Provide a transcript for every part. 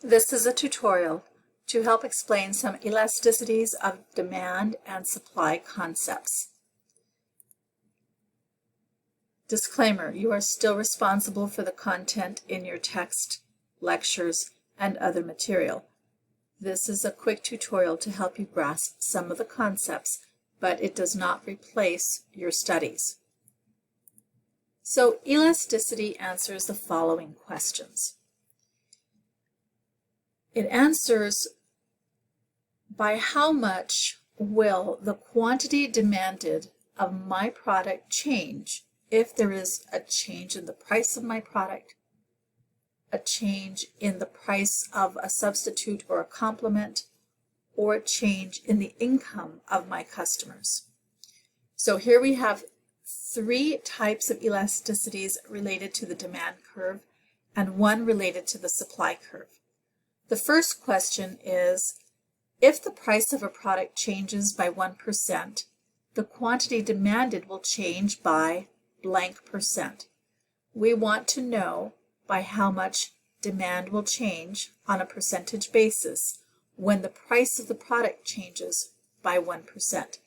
This is a tutorial to help explain some elasticities of demand and supply concepts. Disclaimer: you are still responsible for the content in your text, lectures, and other material. This is a quick tutorial to help you grasp some of the concepts, but it does not replace your studies. So, elasticity answers the following questions. It answers, by how much will the quantity demanded of my product change if there is a change in the price of my product, a change in the price of a substitute or a complement, or a change in the income of my customers. So here we have three types of elasticities related to the demand curve and one related to the supply curve. The first question is, if the price of a product changes by 1%, the quantity demanded will change by blank percent. We want to know by how much demand will change on a percentage basis when the price of the product changes by 1%.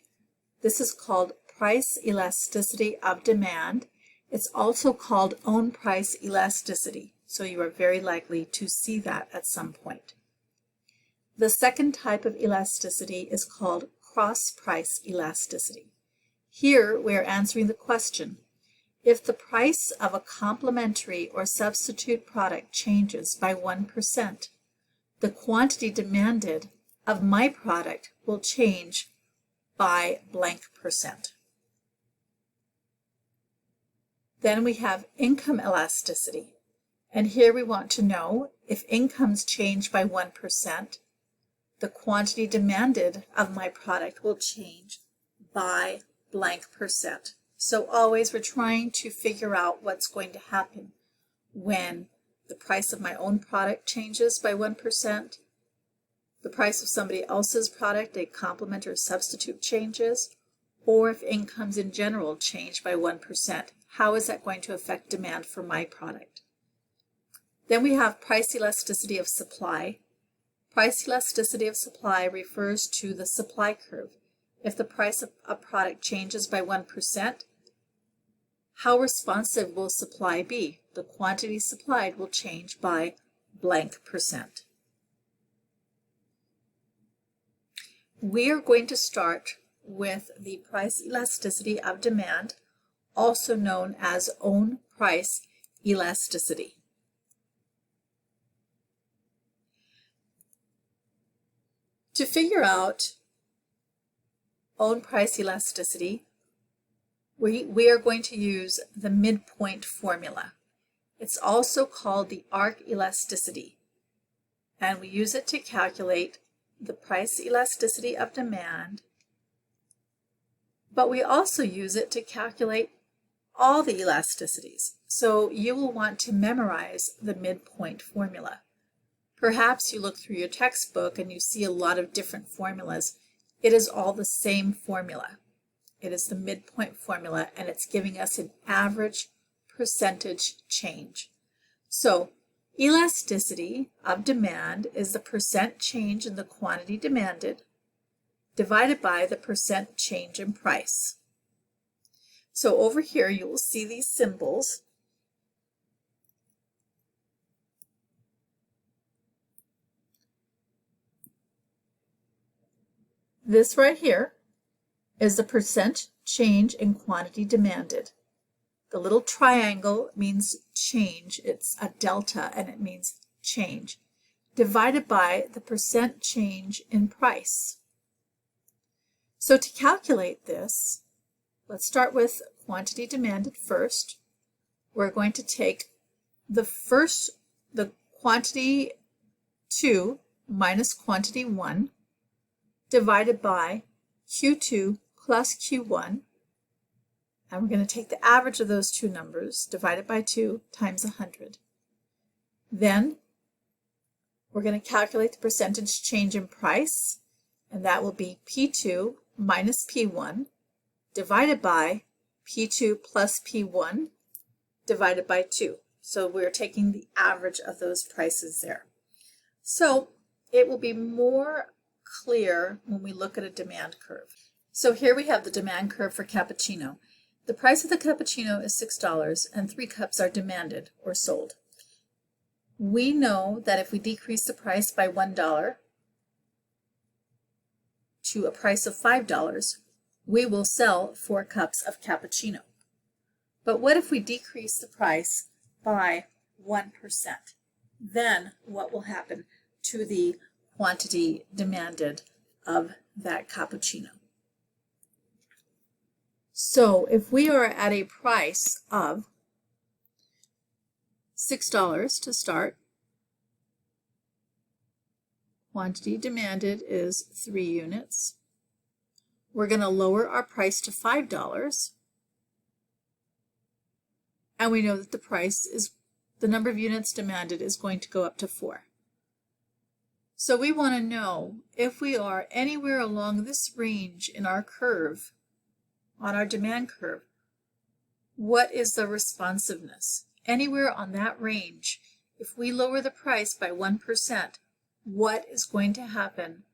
This is called price elasticity of demand. It's also called own price elasticity, so you are very likely to see that at some point. The second type of elasticity is called cross-price elasticity. Here we are answering the question, if the price of a complementary or substitute product changes by 1%, the quantity demanded of my product will change by blank percent. Then we have income elasticity. And here we want to know if incomes change by 1%, the quantity demanded of my product will change by blank percent. So always we're trying to figure out what's going to happen when the price of my own product changes by 1%, the price of somebody else's product, a complement or substitute, changes, or if incomes in general change by 1%. How is that going to affect demand for my product? Then we have price elasticity of supply. Price elasticity of supply refers to the supply curve. If the price of a product changes by 1%, how responsive will supply be? The quantity supplied will change by blank percent. We are going to start with the price elasticity of demand, also known as own price elasticity. To figure out own price elasticity, we are going to use the midpoint formula. It's also called the arc elasticity, and we use it to calculate the price elasticity of demand, but we also use it to calculate all the elasticities. So you will want to memorize the midpoint formula. Perhaps you look through your textbook and you see a lot of different formulas. It is all the same formula. It is the midpoint formula, and it's giving us an average percentage change. So elasticity of demand is the percent change in the quantity demanded divided by the percent change in price. So over here you will see these symbols. This right here is the percent change in quantity demanded. The little triangle means change. It's a delta and it means change, divided by the percent change in price. So to calculate this, let's start with quantity demanded first. We're going to take the quantity 2 minus quantity 1 divided by Q2 plus Q1, and we're going to take the average of those two numbers divided by 2 times 100. Then we're going to calculate the percentage change in price, and that will be P2 minus P1 divided by P2 plus P1 divided by 2. So we're taking the average of those prices there. So it will be more clear when we look at a demand curve. So here we have the demand curve for cappuccino. The price of the cappuccino is $6 and 3 cups are demanded or sold. We know that if we decrease the price by $1 to a price of $5, we will sell 4 cups of cappuccino. But what if we decrease the price by 1%? Then what will happen to the quantity demanded of that cappuccino? So if we are at a price of $6 to start, quantity demanded is 3 units. We're going to lower our price to $5, and we know that the number of units demanded is going to go up to 4. So we want to know if we are anywhere along this range in our curve, on our demand curve, what is the responsiveness? Anywhere on that range, if we lower the price by 1%, what is going to happen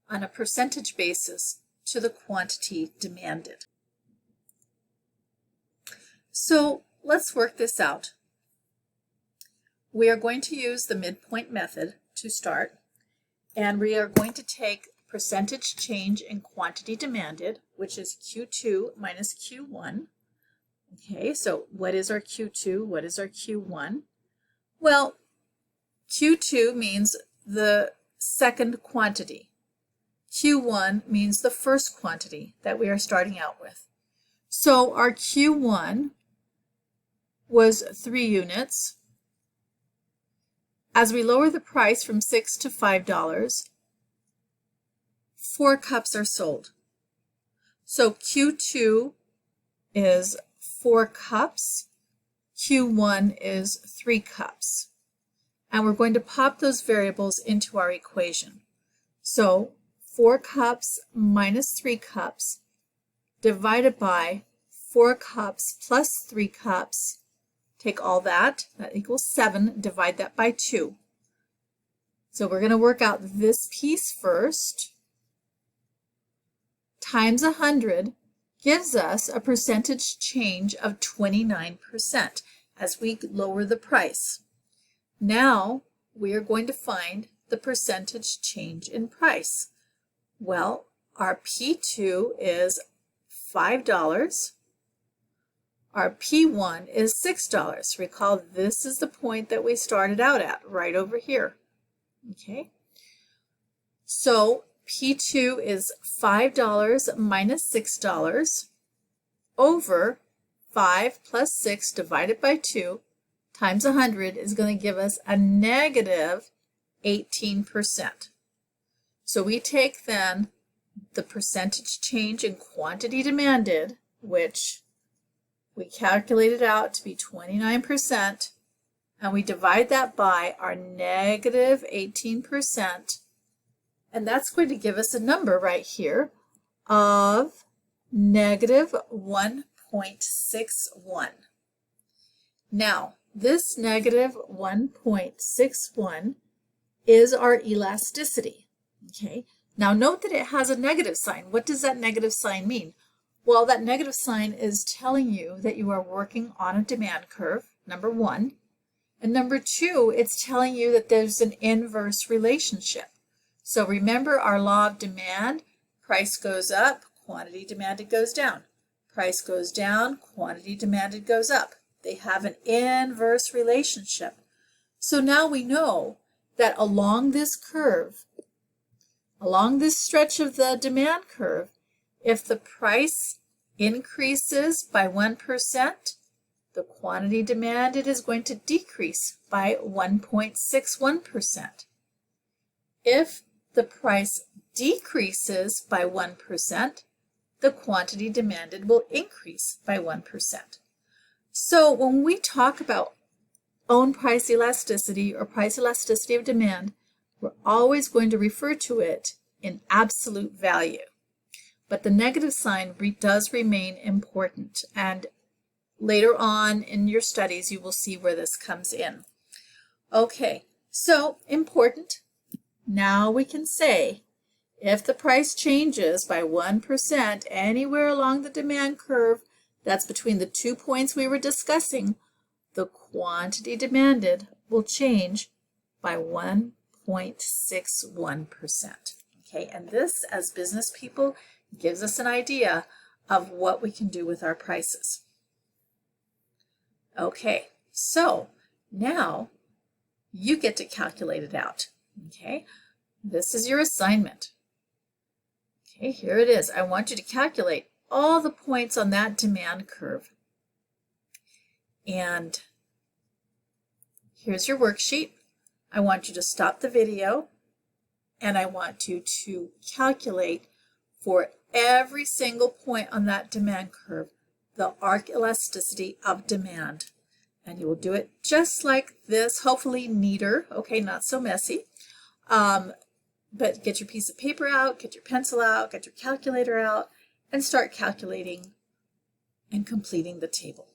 on a percentage basis to the quantity demanded? So let's work this out. We are going to use the midpoint method to start, and we are going to take percentage change in quantity demanded, which is Q2 minus Q1. Okay, so what is our Q2? What is our Q1? Well, Q2 means the second quantity. Q1 means the first quantity that we are starting out with. So our Q1 was 3 units. As we lower the price from $6 to $5, 4 cups are sold. So Q2 is 4 cups, Q1 is 3 cups. And we're going to pop those variables into our equation. So 4 cups minus 3 cups divided by 4 cups plus 3 cups. Take all that equals 7, divide that by 2. So we're going to work out this piece first. Times 100 gives us a percentage change of 29% as we lower the price. Now we are going to find the percentage change in price. Well, our P2 is $5. Our P1 is $6. Recall, this is the point that we started out at, right over here. Okay, so P2 is $5 minus $6 over 5 plus 6 divided by 2 times 100 is going to give us a negative 18%. So we take then the percentage change in quantity demanded, which we calculated out to be 29%, and we divide that by our negative 18%, and that's going to give us a number right here of negative 1.61. Now, this negative 1.61 is our elasticity. Okay, now note that it has a negative sign. What does that negative sign mean? Well, that negative sign is telling you that you are working on a demand curve, number 1. And number 2, it's telling you that there's an inverse relationship. So remember our law of demand, price goes up, quantity demanded goes down. Price goes down, quantity demanded goes up. They have an inverse relationship. So now we know that along this curve, along this stretch of the demand curve, if the price increases by 1%, the quantity demanded is going to decrease by 1.61%. If the price decreases by 1%, the quantity demanded will increase by 1%. So when we talk about own price elasticity or price elasticity of demand, we're always going to refer to it in absolute value. But the negative sign does remain important, and later on in your studies you will see where this comes in. Okay, so important. now we can say if the price changes by 1% anywhere along the demand curve that's between the 2 points we were discussing, the quantity demanded will change by 1.61%. Okay, and this, as business people, gives us an idea of what we can do with our prices. Okay, so now you get to calculate it out. Okay, this is your assignment. Okay, here it is. I want you to calculate all the points on that demand curve. And here's your worksheet. I want you to stop the video and I want you to calculate for every single point on that demand curve the arc elasticity of demand. And you will do it just like this, hopefully neater, okay, not so messy. But get your piece of paper out, get your pencil out, get your calculator out, and start calculating and completing the table.